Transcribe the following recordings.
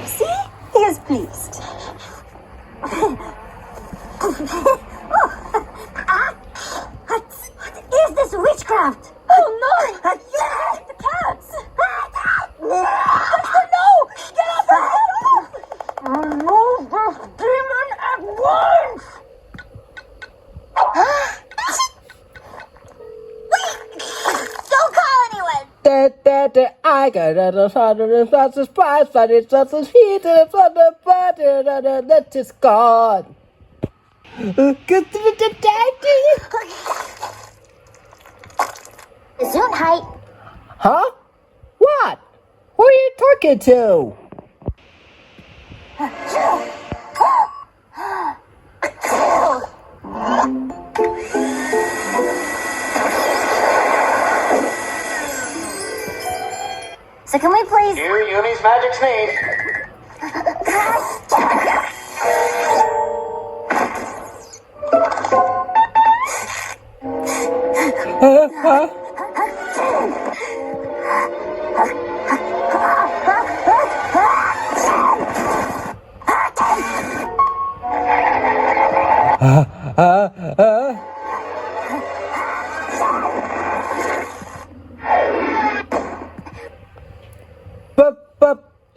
See? He is pleased. What is this witchcraft? Oh no! The cats! No! Get off her head off! Remove this demon at once! Don't call anyone! I got a surprise, but it's just a heat and it's on the butter, and that is gone. Gesundheit. Huh? What? Who are you talking to? So can we please... Here, Yumi's magic sneeze.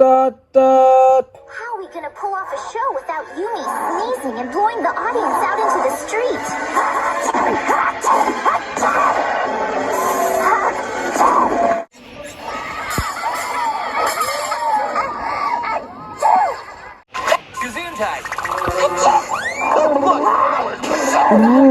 How are we gonna pull off a show without Yumi sneezing and blowing the audience out into the street? Gesundheit. Oh, look.